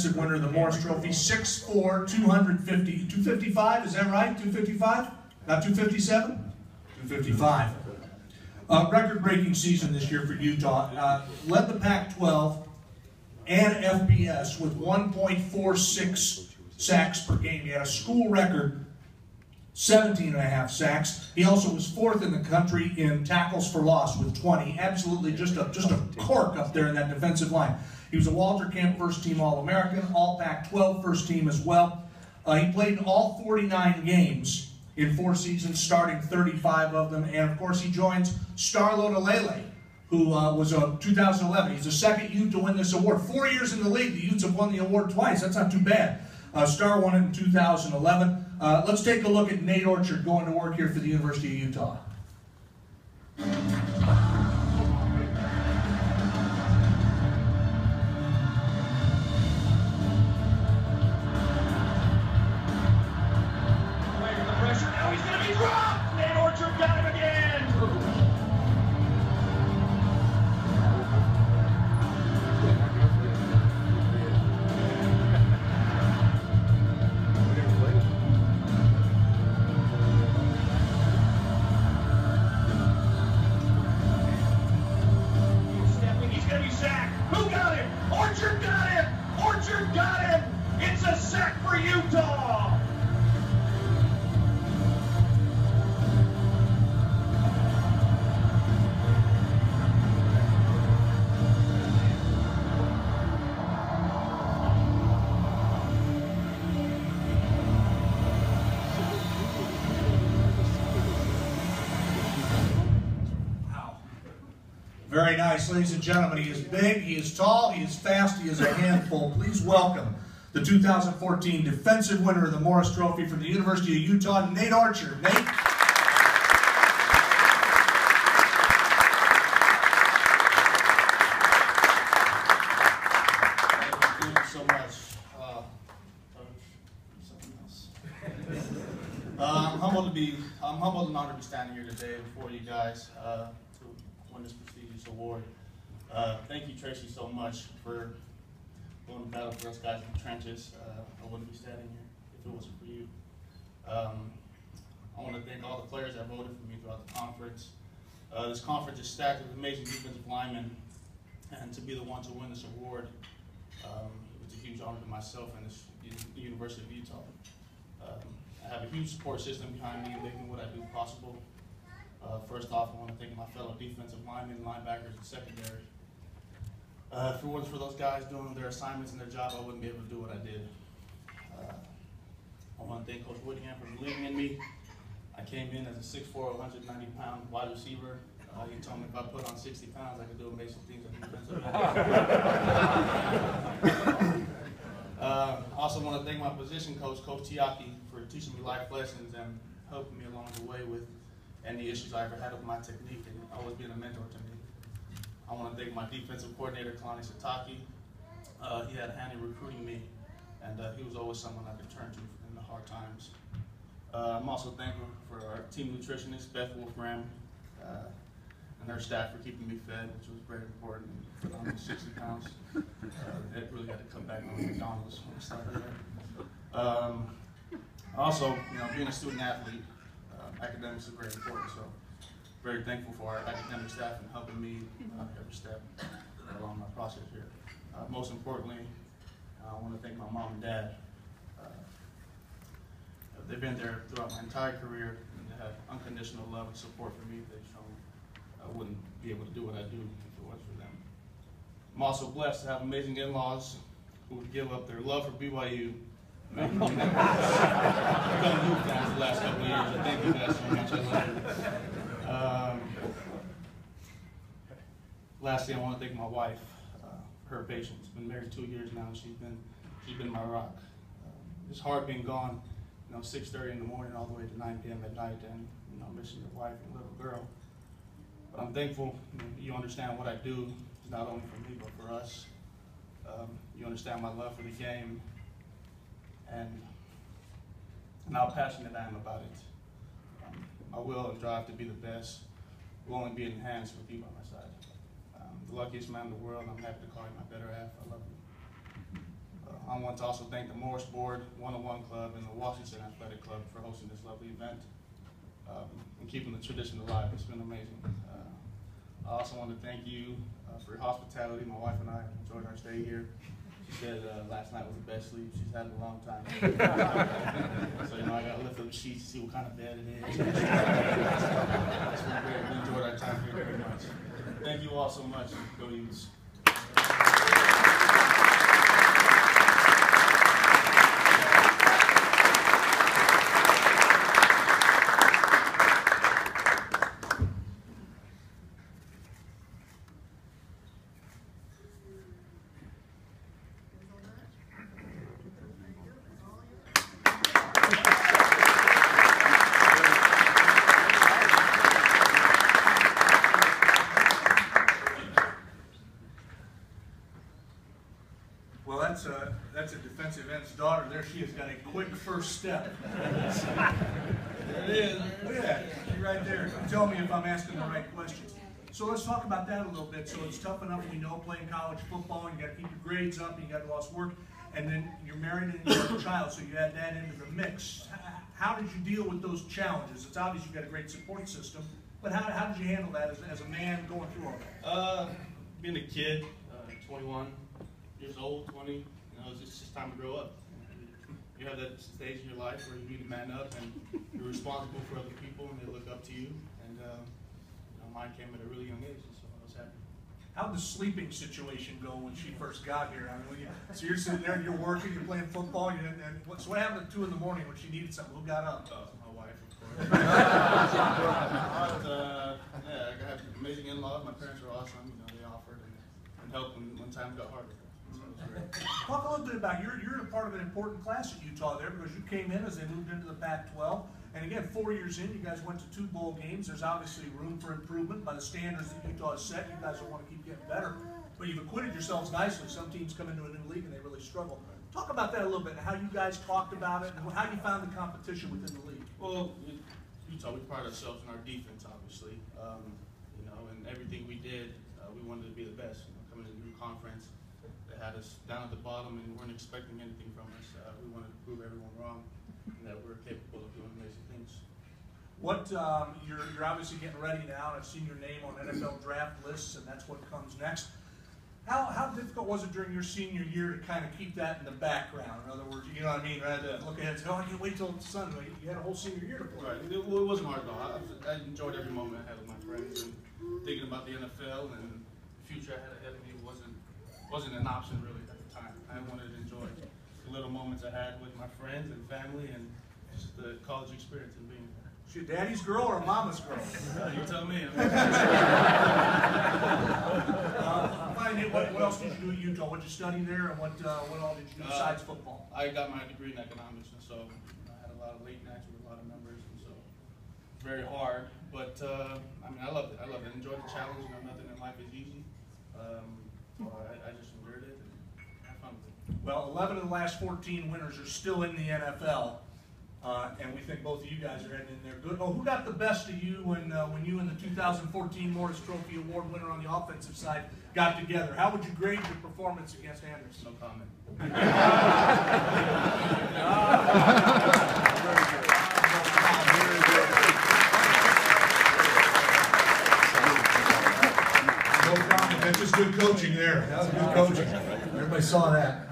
defensive winner of the Morris Trophy, 6'4", 255, is that right? 255? Not 257? 255. Record-breaking season this year for Utah. Led the Pac-12 and FBS with 1.46 sacks per game. He had a school record 17.5 sacks. He also was 4th in the country in tackles for loss with 20. Absolutely just a cork up there in that defensive line. He was a Walter Camp first-team All-American, All Pac-12 first-team as well. He played in all 49 games in 4 seasons, starting 35 of them. And, of course, he joins Starlo Alele, who was a 2011. He's the second Ute to win this award. 4 years in the league, the Utes have won the award twice. That's not too bad. Star won it in 2011. Let's take a look at Nate Orchard going to work here for the University of Utah. Very nice, ladies and gentlemen. He is big, he is tall, he is fast, he is a handful. Please welcome the 2014 defensive winner of the Morris Trophy from the University of Utah, Nate Orchard. Nate? Thank you so much. I'm humbled and honored to be standing here today before you guys to win this prestigious award. Thank you, Tracy, so much for going to battle for us guys in the trenches. I wouldn't be standing here if it wasn't for you. I want to thank all the players that voted for me throughout the conference. This conference is stacked with amazing defensive linemen, and to be the one to win this award, it's a huge honor to myself and the University of Utah. I have a huge support system behind me and making what I do possible. First off, I want to thank my fellow defensive linemen, linebackers, and secondary. If it wasn't for those guys doing their assignments and their job, I wouldn't be able to do what I did. I want to thank Coach Whittingham for believing in me. I came in as a 6'4", 190-pound wide receiver. He told me if I put on 60 pounds, I could do amazing things at defensive line. I also want to thank my position coach, Coach Tiaki, for teaching me life lessons and helping me along the way with any issues I ever had with my technique and always being a mentor to me. I want to thank my defensive coordinator, Kalani Sataki. He had a hand in recruiting me, and he was always someone I could turn to in the hard times. I'm also thankful for our team nutritionist, Beth Wolfram, and her staff for keeping me fed, which was very important. Put on 60 pounds. It really had to come back on McDonald's when I started there. Also, being a student athlete, academics is very important, so very thankful for our academic staff and helping me every step along my process here. Most importantly, I want to thank my mom and dad. They've been there throughout my entire career, and they have unconditional love and support for me. They've shown I wouldn't be able to do what I do if it wasn't for them. I'm also blessed to have amazing in-laws who would give up their love for BYU. I've done move down the last couple of years. I thank you guys so much. I love you. Lastly, I want to thank my wife, her patience. Been married 2 years now, and she's been my rock. It's hard being gone, 6:30 in the morning all the way to 9 p.m. at night, and missing your wife and little girl. But I'm thankful you understand what I do, not only for me but for us. You understand my love for the game and how passionate I am about it. My will and drive to be the best will only be enhanced with you by my side. The luckiest man in the world, I'm happy to call you my better half. I love you. I want to also thank the Morris Board, 101 Club, and the Washington Athletic Club for hosting this lovely event and keeping the tradition alive. It's been amazing. I also want to thank you for your hospitality. My wife and I enjoyed our stay here. She said last night was the best sleep she's had in a long time. So, I got to lift up the sheets to see what kind of bed it is. It's been great. We enjoyed our time here very much. Thank you all so much. Go UTES. Well, that's a defensive end's daughter there. She has got a quick first step. There it is. Look at that. She's right there. Tell me if I'm asking the right questions. So let's talk about that a little bit. So it's tough enough, we know, playing college football, and you got to keep your grades up, and you got lost work, and then you're married and you have a child, so you add that into the mix. How did you deal with those challenges? It's obvious you've got a great support system, but how did you handle that as a man going through all that? Being a kid, 21 years old, 20, it's just time to grow up. You have that stage in your life where you need to man up and you're responsible for other people and they look up to you. And mine came at a really young age, so I was happy. How'd the sleeping situation go when she first got here? I mean, so you're sitting there, you're working, you're playing football, so what happened at 2 in the morning when she needed something? Who got up? My wife, of course. Yeah, I got amazing in-laws. My parents were awesome. They offered and helped when times got harder. So it was great. Talk a little bit about you're a part of an important class at Utah there because you came in as they moved into the Pac-12. And again, 4 years in, you guys went to 2 bowl games. There's obviously room for improvement by the standards that Utah has set. You guys will want to keep getting better. But you've acquitted yourselves nicely. Some teams come into a new league and they really struggle. Talk about that a little bit, and how you guys talked about it, and how you found the competition within the league. Well, Utah, we pride ourselves in our defense, obviously. And everything we did, we wanted to be the best. Coming to a new conference, they had us down at the bottom and weren't expecting anything from us. We wanted to prove everyone wrong and that we're capable of doing amazing things. What you're obviously getting ready now, and I've seen your name on NFL draft lists, and that's what comes next. How difficult was it during your senior year to kind of keep that in the background? In other words, you know what I mean, rather than look ahead and say, oh, I can't wait till Sunday. You had a whole senior year to play. Right. It wasn't hard at all. I enjoyed every moment I had with my friends, and thinking about the NFL and the future I had ahead of me wasn't an option really at the time. I wanted to enjoy the little moments I had with my friends and family and just the college experience and being there. She a daddy's girl or a mama's girl? You tell me. What else did you do at Utah? What did you study there, and what all did you do besides football? I got my degree in economics, and so I had a lot of late nights with a lot of numbers, and so very hard. But I loved it. I enjoyed the challenge. Nothing in life is easy. So I just endured it and had fun with it. Well, 11 of the last 14 winners are still in the NFL. And we think both of you guys are heading in there good. Oh, who got the best of you when you and the 2014 Morris Trophy Award winner on the offensive side got together? How would you grade your performance against Anders? No comment. No comment. That's just good coaching there. That was good coaching. Everybody saw that.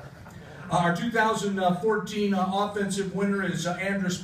Our 2014 offensive winner is Andrus.